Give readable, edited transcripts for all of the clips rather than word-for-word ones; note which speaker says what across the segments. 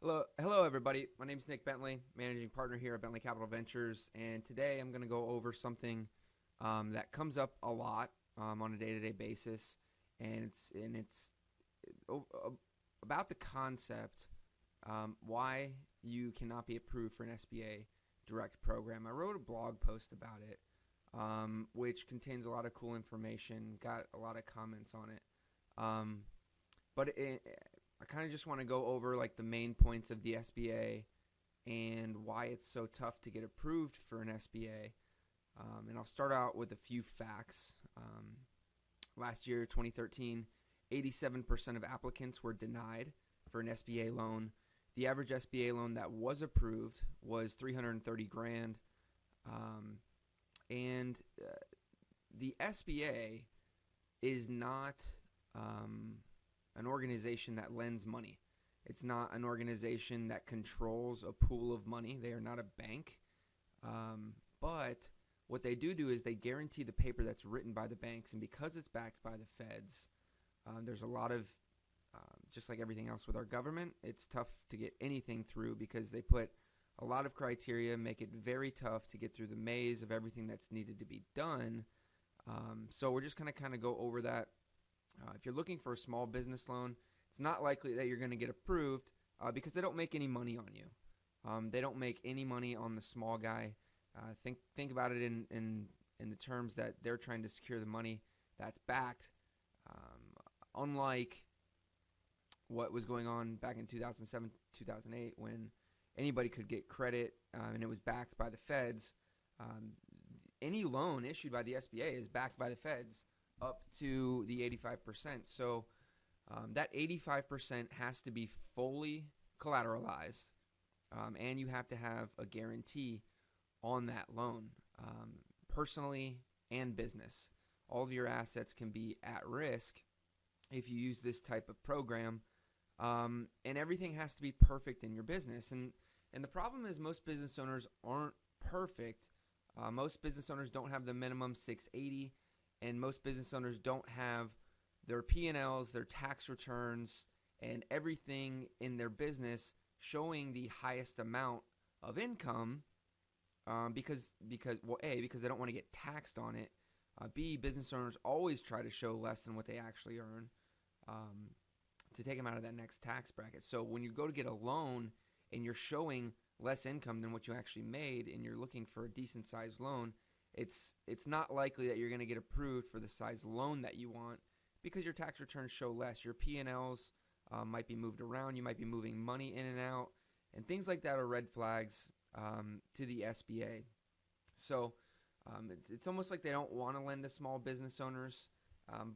Speaker 1: Hello, everybody. My name is Nick Bentley, managing partner here at Bentley Capital Ventures, and today I'm going to go over something that comes up a lot on a day-to-day basis, and it's about the concept why you cannot be approved for an SBA direct program. I wrote a blog post about it, which contains a lot of cool information. Got a lot of comments on it, but I kind of just want to go over like the main points of the SBA and why it's so tough to get approved for an SBA. And I'll start out with a few facts. Last year, 2013, 87% of applicants were denied for an SBA loan. The average SBA loan that was approved was $330,000. And the SBA is not an organization that lends money. It's not an organization that controls a pool of money. They are not a bank. But what they do is they guarantee the paper that's written by the banks. And because it's backed by the feds, there's a lot of, just like everything else with our government, it's tough to get anything through because they put a lot of criteria, make it very tough to get through the maze of everything that's needed to be done. So we're just going to kind of go over that. If you're looking for a small business loan, it's not likely that you're going to get approved because they don't make any money on you. They don't make any money on the small guy. Think about it in the terms that they're trying to secure the money that's backed. Unlike what was going on back in 2007, 2008, when anybody could get credit and it was backed by the feds. Any loan issued by the SBA is backed by the feds up to the 85%. So that 85% has to be fully collateralized, and you have to have a guarantee on that loan, personally and business. All of your assets can be at risk if you use this type of program, and everything has to be perfect in your business. And the problem is most business owners aren't perfect. Most business owners don't have the minimum 680. And most business owners don't have their P&Ls, their tax returns, and everything in their business showing the highest amount of income because they don't want to get taxed on it. B, business owners always try to show less than what they actually earn to take them out of that next tax bracket. So when you go to get a loan and you're showing less income than what you actually made and you're looking for a decent-sized loan, it's not likely that you're going to get approved for the size loan that you want because your tax returns show less. Your P&Ls might be moved around. You might be moving money in and out. And things like that are red flags to the SBA. So it's almost like they don't want to lend to small business owners.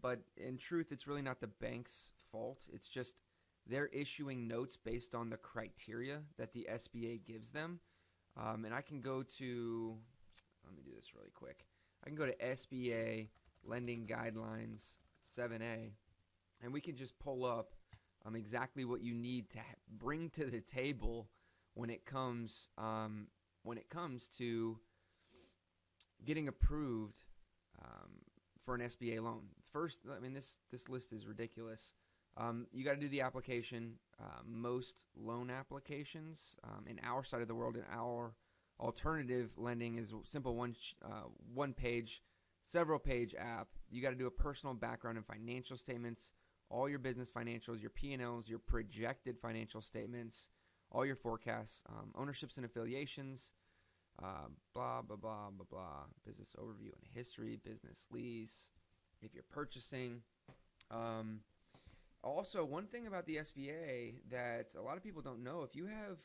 Speaker 1: But in truth, it's really not the bank's fault. It's just they're issuing notes based on the criteria that the SBA gives them. And I can go to... Let me do this really quick. I can go to SBA Lending Guidelines 7A, and we can just pull up exactly what you need to bring to the table when it comes to getting approved for an SBA loan. First, I mean this list is ridiculous. You got to do the application. Most loan applications in our side of the world, in our alternative lending, is a simple one page, several page app. You got to do a personal background and financial statements, all your business financials, your P&Ls, your projected financial statements, all your forecasts, ownerships and affiliations, blah, blah, blah, blah, blah, business overview and history, business lease, if you're purchasing. Also, one thing about the SBA that a lot of people don't know, if you have,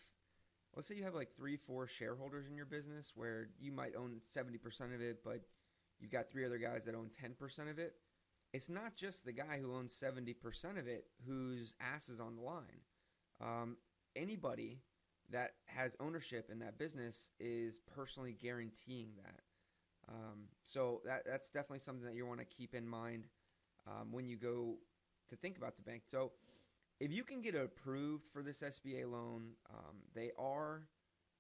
Speaker 1: let's say you have like 3-4 shareholders in your business where you might own 70% of it, but you've got 3 other guys that own 10% of it. It's not just the guy who owns 70% of it whose ass is on the line. Anybody that has ownership in that business is personally guaranteeing that. So that's definitely something that you want to keep in mind when you go to think about the bank. So if you can get approved for this SBA loan,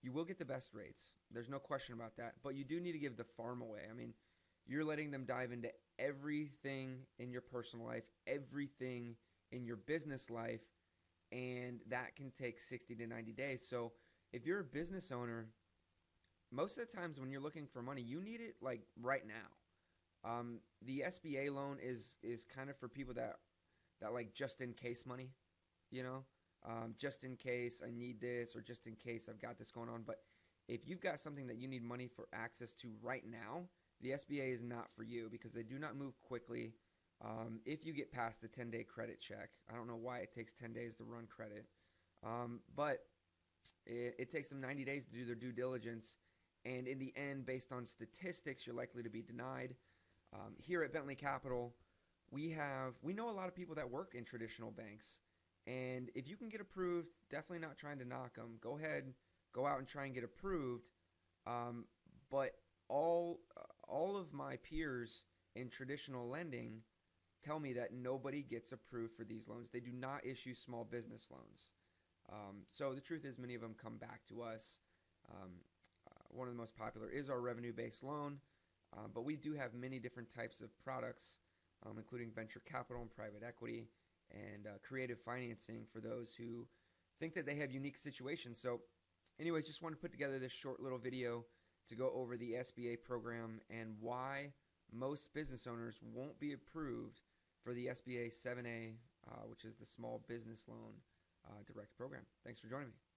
Speaker 1: you will get the best rates. There's no question about that. But you do need to give the farm away. I mean, you're letting them dive into everything in your personal life, everything in your business life, and that can take 60 to 90 days. So if you're a business owner, most of the times when you're looking for money, you need it like right now. The SBA loan is kind of for people that like just in case money, you know, just in case I need this, or just in case I've got this going on. But if you've got something that you need money for access to right now, the SBA is not for you, because they do not move quickly. If you get past the 10-day credit check, I don't know why it takes 10 days to run credit, but it takes them 90 days to do their due diligence. And in the end, based on statistics, you're likely to be denied. Here at Bentley Capital, we know a lot of people that work in traditional banks. And if you can get approved, definitely not trying to knock them. Go ahead, go out and try and get approved. But all of my peers in traditional lending tell me that nobody gets approved for these loans. They do not issue small business loans. So the truth is, many of them come back to us. One of the most popular is our revenue-based loan, but we do have many different types of products, including venture capital and private equity, and creative financing for those who think that they have unique situations. So anyways, just want to put together this short little video to go over the SBA program and why most business owners won't be approved for the SBA 7A, which is the Small Business Loan Direct Program. Thanks for joining me.